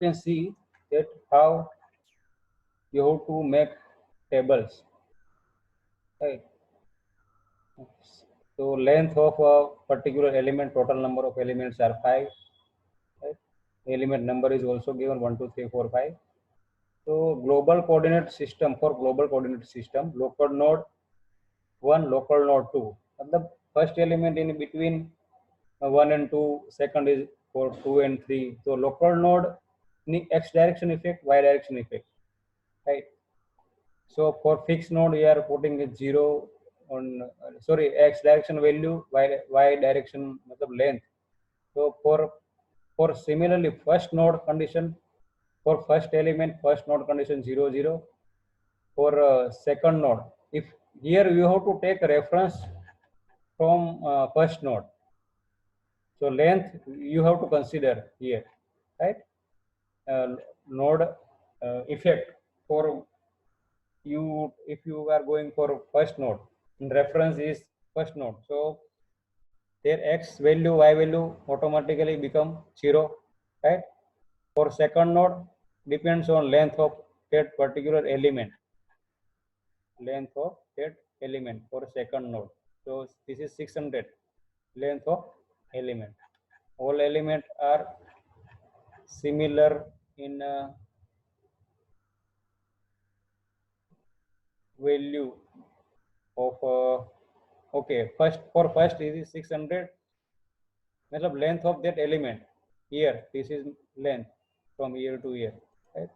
can see that how you have to make tables, right? So length of a particular element, total number of elements are 5, right? Element number is also given 1, 2, 3, 4, 5. So global coordinate system, for global coordinate system, local node 1, local node 2. And the first element in between 1 and 2, second is for 2 and 3. So local node x direction effect, y direction effect, right? So for fixed node, we are putting a 0 on, sorry, x direction value, y direction length. So for similarly first node condition, for first element, first node condition 0, 0. For second node, if here you have to take reference from first node, so length you have to consider here, right? Node effect for you, if you are going for first node, reference is first node, so their x value, y value automatically become 0, right? For second node, depends on length of that particular element, length of that element for second node. So this is 600 length of element. All element are similar in value of okay, first for first is 600, मतलब length of that element here, this is length from here to here, right?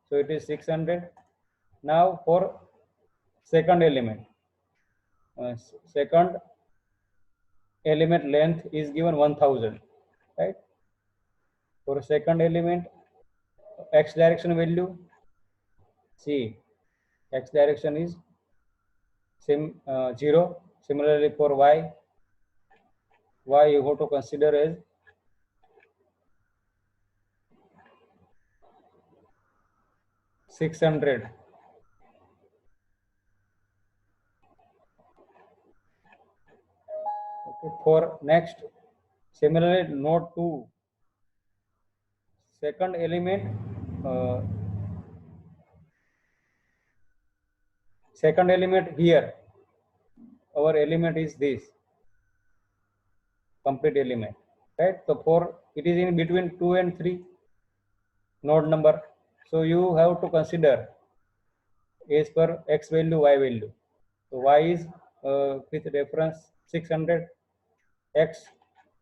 So it is 600. Now for second element, second element length is given 1000, right? For second element, x direction value, see, x direction is same 0. Similarly for y you have to consider as 600. Okay, for next, similarly node 2, second element, uh, second element here, our element is this complete element, right? So for it is in between 2 and 3 node number, so you have to consider as per x value, y value. So y is with reference 600, x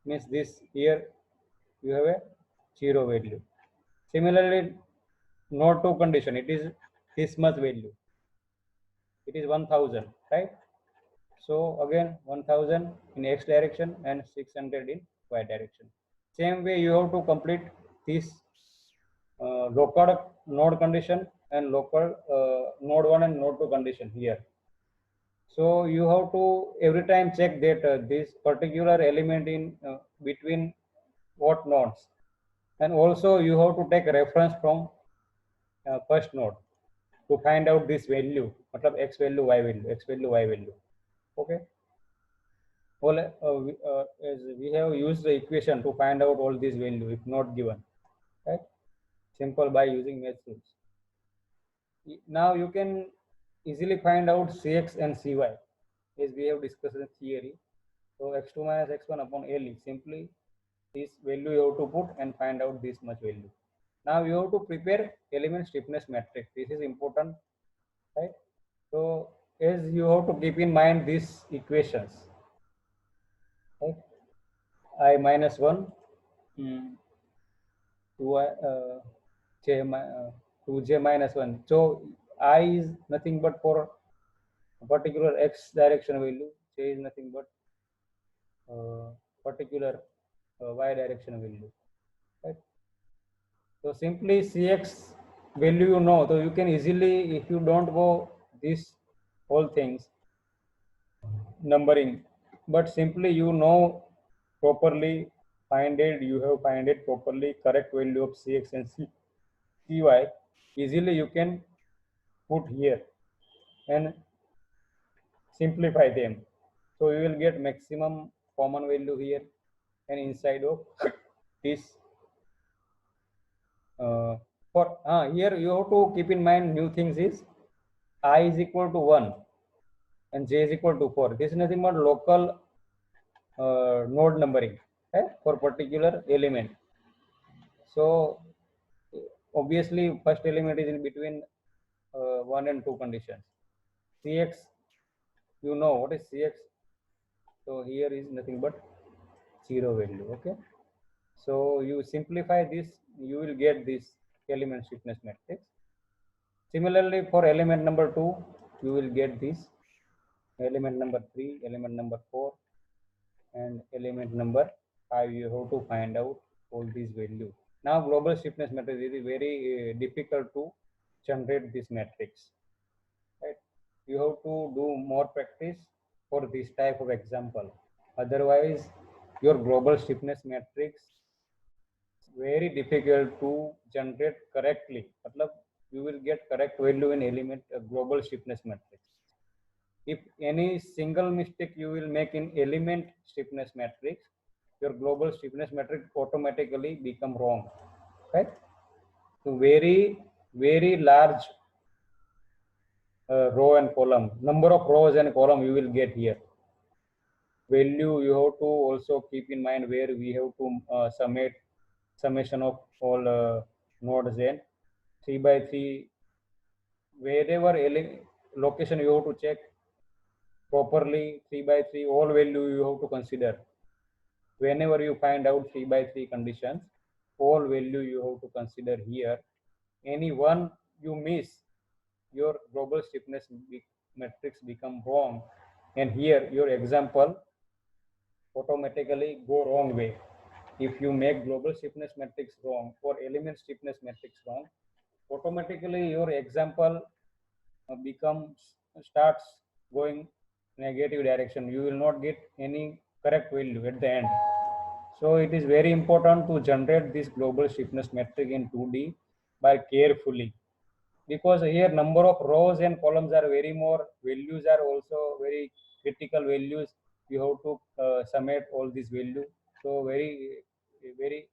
means this, here you have a 0 value. Similarly, node 2 condition, it is this much value, it is 1000, right? So again 1000 in x direction and 600 in y direction. Same way you have to complete this local node condition and local node 1 and node 2 condition here. So you have to every time check that this particular element in between what nodes, and also you have to take reference from first node to find out this value, matlab x value, y value, x value, y value. Okay. Well, as we have used the equation to find out all these value if not given, right? Simple by using math tools. Now you can easily find out Cx and Cy as we have discussed in theory. So x2 minus x1 upon LE, simply this value you have to put and find out this much value. Now you have to prepare element stiffness matrix. This is important, right? So as you have to keep in mind these equations, right? I minus 1, 2i, j, 2j minus 1. So I is nothing but for a particular x direction value, j is nothing but particular y direction value, right? So simply Cx value you know, so you can easily, if you don't go these whole things numbering, but simply you know properly, find it, you have find it properly, correct value of Cx and Cy, easily you can put here and simplify them. So you will get maximum common value here and inside of this For here you have to keep in mind new things is I is equal to 1 and j is equal to 4. This is nothing but local node numbering for particular element. So obviously first element is in between 1 and 2 conditions. Cx, you know what is Cx? So here is nothing but 0 value. Okay. So you simplify this, you will get this element stiffness matrix. Similarly, for element number 2, you will get this element number 3, element number 4, and element number 5. You have to find out all these values. Now, global stiffness matrix is very difficult to generate this matrix. Right? You have to do more practice for this type of example. Otherwise, your global stiffness matrix very difficult to generate correctly. Matlab, you will get correct value in element global stiffness matrix. If any single mistake you will make in element stiffness matrix, your global stiffness matrix automatically become wrong. Right? So very large row and column, number of rows and column you will get here. Value you have to also keep in mind where we have to summation of all nodes n 3 by 3 wherever location you have to check properly 3 by 3 all value you have to consider. Whenever you find out 3 by 3 conditions, all value you have to consider here. Any one you miss, your global stiffness matrix become wrong, and here your example automatically go wrong way. If you make global stiffness matrix wrong or element stiffness matrix wrong, automatically your example starts going negative direction. You will not get any correct value at the end. So it is very important to generate this global stiffness matrix in 2D by carefully, because here number of rows and columns are very more, values are also very critical values. You have to summate all these values. So very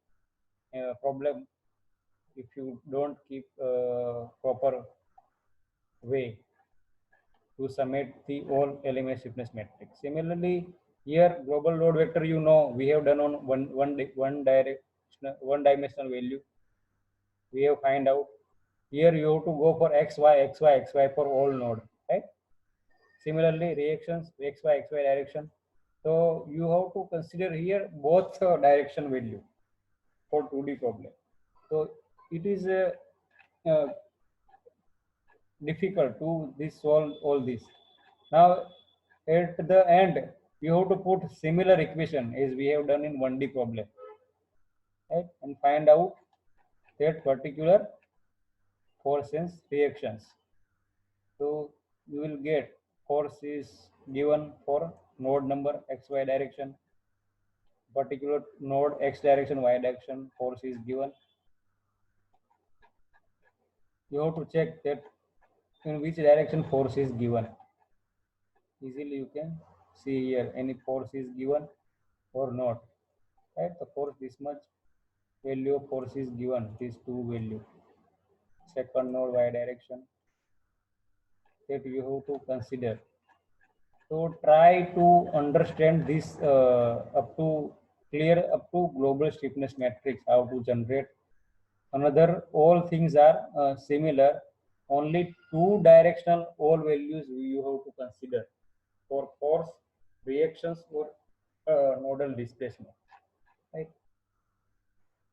problem if you don't keep proper way to summate the all element stiffness matrix. Similarly, here global load vector, you know, we have done on one dimensional value. We have find out. Here you have to go for x, y, x, y, x, y for all node, right? Similarly, reactions x, y, x, y direction. So you have to consider here both direction value for 2D problem. So it is difficult to solve all this. Now at the end, you have to put similar equation as we have done in 1D problem, right? And find out that particular force and reactions. So you will get force is given for node number xy direction, particular node x direction, y direction, force is given. You have to check that in which direction force is given. Easily you can see here any force is given or not. Right? The force this much value of force is given, these two value. Second node y direction that you have to consider. So try to understand this up to global stiffness matrix, how to generate. Another, all things are similar. Only two directional all values you have to consider for force, reactions, or nodal displacement. Right?